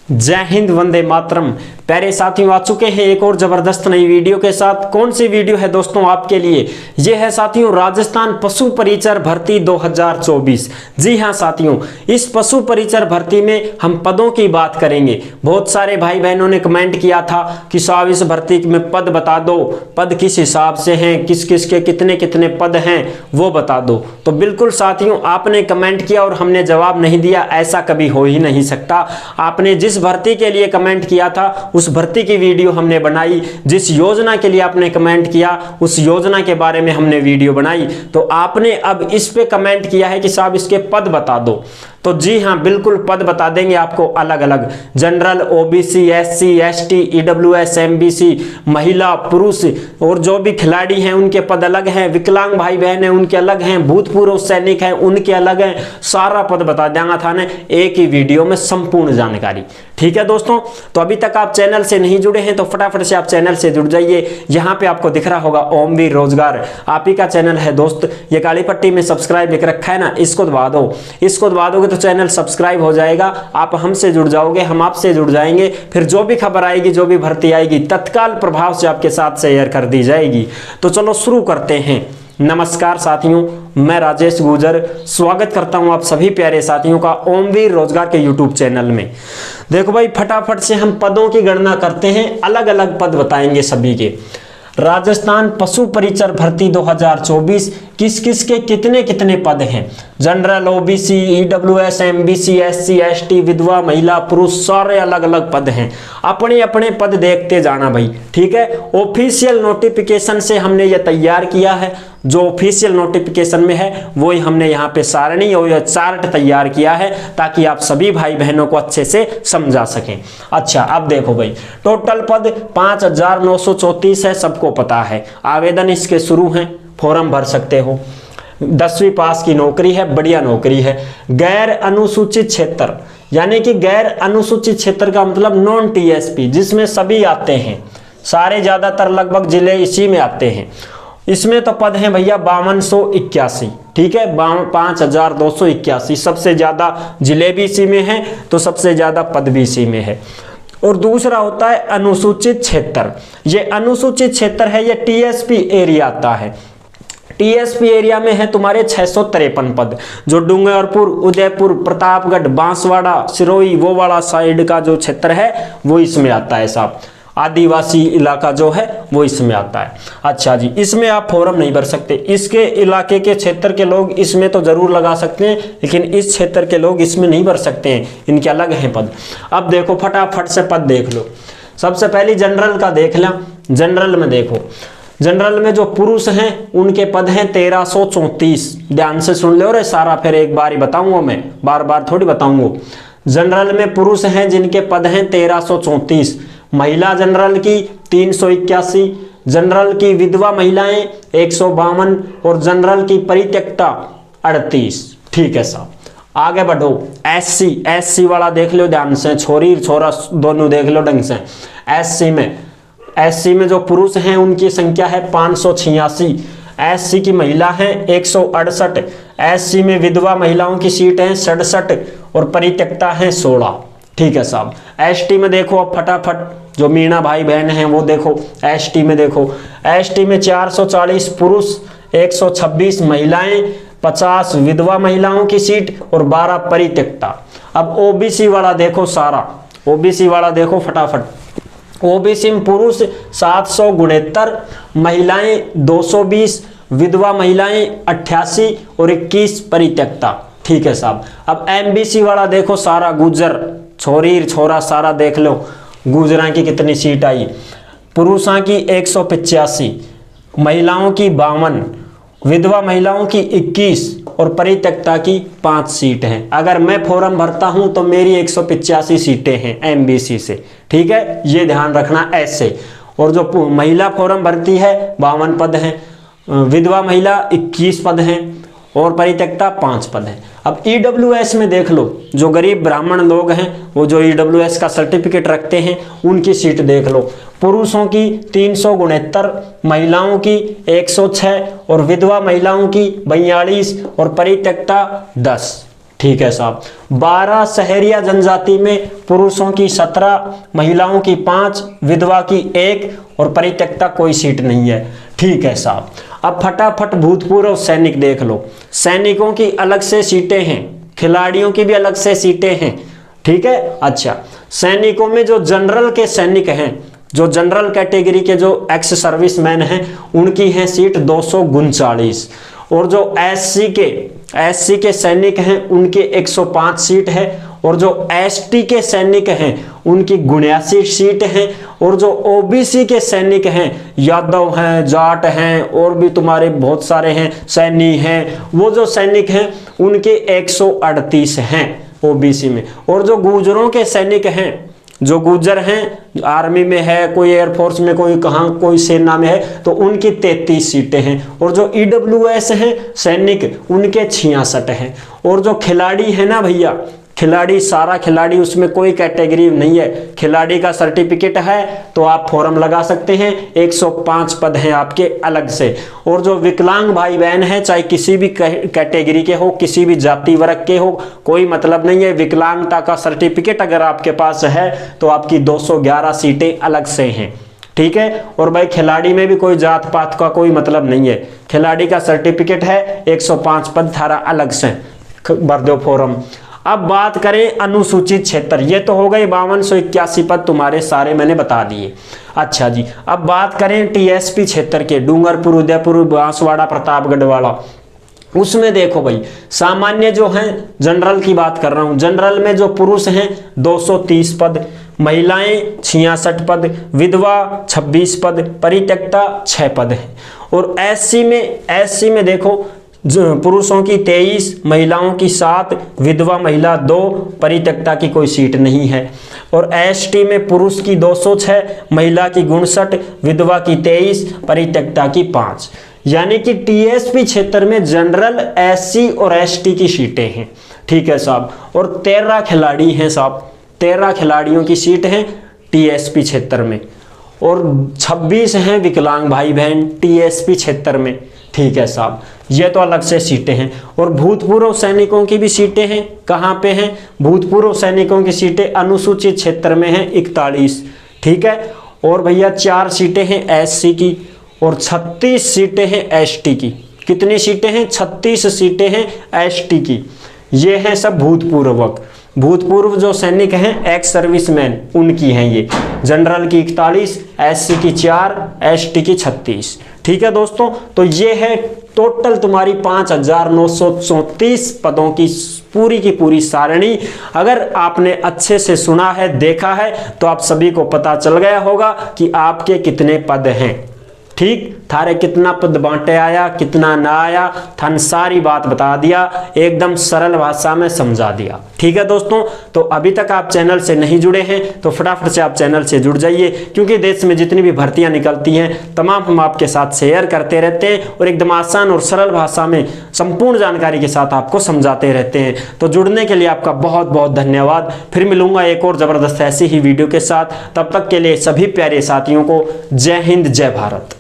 जय हिंद, वंदे मातरम। प्यारे साथियों, आ चुके हैं एक और जबरदस्त नई वीडियो के साथ। कौन सी वीडियो है दोस्तों आपके लिए? ये है साथियों राजस्थान पशु परिचर भर्ती 2024। जी हाँ साथियों, इस पशु परिचर भर्ती में हम पदों की बात करेंगे। बहुत सारे भाई बहनों ने कमेंट किया था कि साहब इस भर्ती में पद बता दो, पद किस हिसाब से हैं, किस किस के कितने कितने पद हैं वो बता दो। तो बिल्कुल साथियों, आपने कमेंट किया और हमने जवाब नहीं दिया, ऐसा कभी हो ही नहीं सकता। आपने जिस भर्ती के लिए कमेंट किया था उस भर्ती की वीडियो हमने बनाई, जिस योजना के लिए आपने कमेंट किया उस योजना के बारे में हमने वीडियो बनाई। तो आपने अब इस पे कमेंट किया है कि साहब इसके पद बता दो, तो जी हाँ बिल्कुल पद बता देंगे आपको अलग अलग। General, OBC, SC, ST, EWS, MBC, महिला, पुरुष और जो भी खिलाड़ी हैं उनके पद अलग हैं। विकलांग भाई बहन हैं उनके अलग हैं। भूतपूर्व सैनिक हैं उनके अलग हैं। सारा पद बता देंगे थाने एक ही वीडियो में, संपूर्ण जानकारी। ठीक है दोस्तों, तो अभी तक आप चैनल से नहीं जुड़े हैं तो फटाफट से आप चैनल से जुड़ जाइए। यहाँ पे आपको दिख रहा होगा ओमवीर रोजगार, आप ही का चैनल है दोस्त। ये काली पट्टी में सब्सक्राइब लिख रखा है ना, इसको दबा दो। इसको दबा दोगे तो चैनल सब्सक्राइब हो जाएगा, आप हमसे जुड़ जाओगे, हम आपसे जुड़ जाएंगे। फिर जो भी खबर आएगी, जो भी भर्ती आएगी, तत्काल प्रभाव से आपके साथ शेयर कर दी जाएगी। तो चलो शुरू करते हैं। नमस्कार साथियों, मैं राजेश गुर्जर स्वागत करता हूं आप सभी प्यारे साथियों का ओमवीर रोजगार के यूट्यूब चैनल में। देखो भाई, फटाफट से हम पदों की गणना करते हैं, अलग अलग पद बताएंगे सभी के। राजस्थान पशु परिचर भर्ती 2024 किस किस के कितने कितने पद हैं? General, OBC, EWS, MBC, SC, ST, विधवा, महिला, पुरुष, सारे अलग अलग पद हैं। अपने अपने पद देखते जाना भाई, ठीक है। ऑफिशियल नोटिफिकेशन से हमने ये तैयार किया है, जो ऑफिशियल नोटिफिकेशन में है वो ही हमने यहाँ पे सारणी और चार्ट तैयार किया है ताकि आप सभी भाई बहनों को अच्छे से समझा सकें। अच्छा, अब देखो भाई, टोटल पद 5934 है, सबको पता है। आवेदन इसके शुरू हैं, फॉर्म भर सकते हो। 10वीं पास की नौकरी है, बढ़िया नौकरी है। गैर अनुसूचित क्षेत्र, यानी कि गैर अनुसूचित क्षेत्र का मतलब नॉन टीएसपी, जिसमें सभी आते हैं, सारे ज्यादातर लगभग जिले इसी में आते हैं। इसमें तो पद हैं भैया 5281, ठीक है, 5281। सबसे ज्यादा जिले भी इसी में है तो सबसे ज्यादा पद भी इसी में है। और दूसरा होता है अनुसूचित क्षेत्र। ये अनुसूचित क्षेत्र है, ये टीएसपी एरिया आता है। टीएसपी एरिया में है तुम्हारे 653 पद, जो डूंगरपुर, उदयपुर, प्रतापगढ़, बांसवाड़ा, सिरोही, वो वाला साइड का जो क्षेत्र है वो इसमें आता है साहब। आदिवासी इलाका जो है वो इसमें आता है। अच्छा जी, इसमें आप फॉर्म नहीं भर सकते। इसके इलाके के क्षेत्र के लोग इसमें तो जरूर लगा सकते हैं, लेकिन इस क्षेत्र के लोग इसमें नहीं भर सकते हैं, इनके अलग हैं पद। अब देखो फटाफट से पद देख लो। सबसे पहले जनरल का देख लें। जनरल में देखो, जनरल में जो पुरुष हैं उनके पद हैं 1334। ध्यान से सुन लो रे सारा, फिर एक बार ही बताऊंगा मैं, बार बार थोड़ी बताऊंगा। जनरल में पुरुष हैं जिनके पद हैं 1334। महिला जनरल की 381, जनरल की विधवा महिलाएं 152 और जनरल की परित्यक्ता 38। ठीक है साहब, आगे बढ़ो। एससी, एससी वाला देख लो ध्यान से, छोरी छोरा दोनों देख लो ढंग से। एससी में जो पुरुष हैं उनकी संख्या है 586। एससी की महिला है 168। एससी में विधवा महिलाओं की सीट है 67 और परित्यक्ता है 16। ठीक है साहब। एसटी में देखो अब फटाफट, जो मीणा भाई बहन हैं वो देखो। एसटी में देखो, एसटी में 440 पुरुष, 126 महिलाएं, 50 विधवा महिलाओं की सीट और 12 परित्यक्ता। अब ओबीसी वाला देखो सारा, ओबीसी वाला देखो फटाफट। ओबीसी में पुरुष 769, महिलाएं 220, विधवा महिलाएं 88 और 21 परित्यक्ता। ठीक है साहब। अब एमबीसी वाला देखो सारा, गुजर, छोरी छोरा सारा देख लो, गुजरा की कितनी सीट आई। पुरुषों की 185, महिलाओं की 52, विधवा महिलाओं की 21 और परित्यक्ता की 5 सीट हैं। अगर मैं फॉर्म भरता हूं तो मेरी 185 सीटें हैं एमबीसी से, ठीक है, ये ध्यान रखना ऐसे। और जो महिला फॉर्म भरती है 52 पद हैं, विधवा महिला 21 पद हैं और परित्यक्ता 5 पद हैं। अब ईडब्ल्यूएस में देख लो, जो गरीब ब्राह्मण लोग हैं वो जो ईडब्ल्यूएस का सर्टिफिकेट रखते हैं उनकी सीट देख लो। पुरुषों की 369, महिलाओं की 106 और विधवा महिलाओं की 42 और परित्यक्ता 10। ठीक है साहब। 12 शहरिया जनजाति में पुरुषों की 17, महिलाओं की 5, विधवा की 1 और परित्यक्ता कोई सीट नहीं है। ठीक है साहब। अब फटाफट भूतपूर्व सैनिक देख लो। सैनिकों की अलग से सीटें हैं, खिलाड़ियों की भी अलग से सीटें हैं। ठीक है। अच्छा, सैनिकों में जो जनरल के सैनिक हैं, जो जनरल कैटेगरी के जो एक्स सर्विसमैन हैं, उनकी है सीट 239 और जो एससी के सैनिक हैं उनके 105 सीट है और जो एसटी के सैनिक हैं उनकी 79 सीट हैं और जो ओबीसी के सैनिक हैं, यादव हैं, जाट हैं और भी तुम्हारे बहुत सारे हैं, सैनी हैं, वो जो सैनिक हैं उनके 138 हैं ओबीसी में। और जो गुर्जरों के सैनिक हैं, जो गुर्जर हैं, आर्मी में है, कोई एयरफोर्स में, कोई कहाँ, कोई सेना में है, तो उनकी 33 सीटें हैं। और जो ईडब्ल्यूएस हैं सैनिक, उनके 66 हैं। और जो खिलाड़ी है ना भैया, खिलाड़ी, सारा खिलाड़ी, उसमें कोई कैटेगरी नहीं है, खिलाड़ी का सर्टिफिकेट है तो आप फॉर्म लगा सकते हैं। 105 पद हैं आपके अलग से। और जो विकलांग भाई बहन हैं, चाहे किसी भी कैटेगरी के हो, किसी भी जाति वर्ग के हो, कोई मतलब नहीं है, विकलांगता का सर्टिफिकेट अगर आपके पास है तो आपकी 211 सीटें अलग से हैं। ठीक है। और भाई खिलाड़ी में भी कोई जात पात का कोई मतलब नहीं है, खिलाड़ी का सर्टिफिकेट है, 105 पद थारा अलग से भर दो फॉर्म। अब बात करें अनुसूचित क्षेत्र, ये तो हो गए 5281 पद तुम्हारे सारे मैंने बता दिए। अच्छा जी, अब बात करें टीएसपी क्षेत्र के, डूंगरपुर, उदयपुर, बांसवाड़ा, प्रतापगढ़ वाला। उसमें देखो भाई, सामान्य जो हैं, जनरल की बात कर रहा हूं, जनरल में जो पुरुष हैं 230 पद, महिलाएं 66 पद, विधवा 26 पद, परित्यक्ता 6 पद हैं। और एससी में देखो, पुरुषों की 23, महिलाओं की 7, विधवा महिला 2, परित्यक्ता की कोई सीट नहीं है। और एसटी में पुरुष की 206, महिला की 59, विधवा की 23, परित्यक्ता की 5। यानी कि टीएसपी क्षेत्र में जनरल, एससी और एसटी की सीटें हैं। ठीक है साहब। और 13 खिलाड़ी हैं साहब, 13 खिलाड़ियों की सीट हैं टीएसपी क्षेत्र में। और 26 हैं विकलांग भाई बहन टीएसपी क्षेत्र में। ठीक है साहब, ये तो अलग से सीटें हैं। और भूतपूर्व सैनिकों की भी सीटें हैं, कहाँ पे हैं? भूतपूर्व सैनिकों की सीटें अनुसूचित क्षेत्र में हैं 41। ठीक है। और भैया 4 सीटें हैं एससी की और 36 सीटें हैं एसटी की। कितनी सीटें हैं? 36 सीटें हैं एसटी की। ये हैं सब भूतपूर्व जो सैनिक हैं, एक्स सर्विसमैन, उनकी हैं ये। जनरल की 41, एससी की 4, एसटी की 36। ठीक है दोस्तों, तो ये है टोटल तुम्हारी 5934 पदों की पूरी सारणी। अगर आपने अच्छे से सुना है, देखा है, तो आप सभी को पता चल गया होगा कि आपके कितने पद हैं। ठीक, थारे कितना पद बांटे आया, कितना ना आया, थान सारी बात बता दिया, एकदम सरल भाषा में समझा दिया। ठीक है दोस्तों, तो अभी तक आप चैनल से नहीं जुड़े हैं तो फटाफट से आप चैनल से जुड़ जाइए, क्योंकि देश में जितनी भी भर्तियां निकलती हैं तमाम हम आपके साथ शेयर करते रहते हैं और एकदम आसान और सरल भाषा में संपूर्ण जानकारी के साथ आपको समझाते रहते हैं। तो जुड़ने के लिए आपका बहुत बहुत धन्यवाद। फिर मिलूंगा एक और जबरदस्त ऐसी ही वीडियो के साथ। तब तक के लिए सभी प्यारे साथियों को जय हिंद, जय भारत।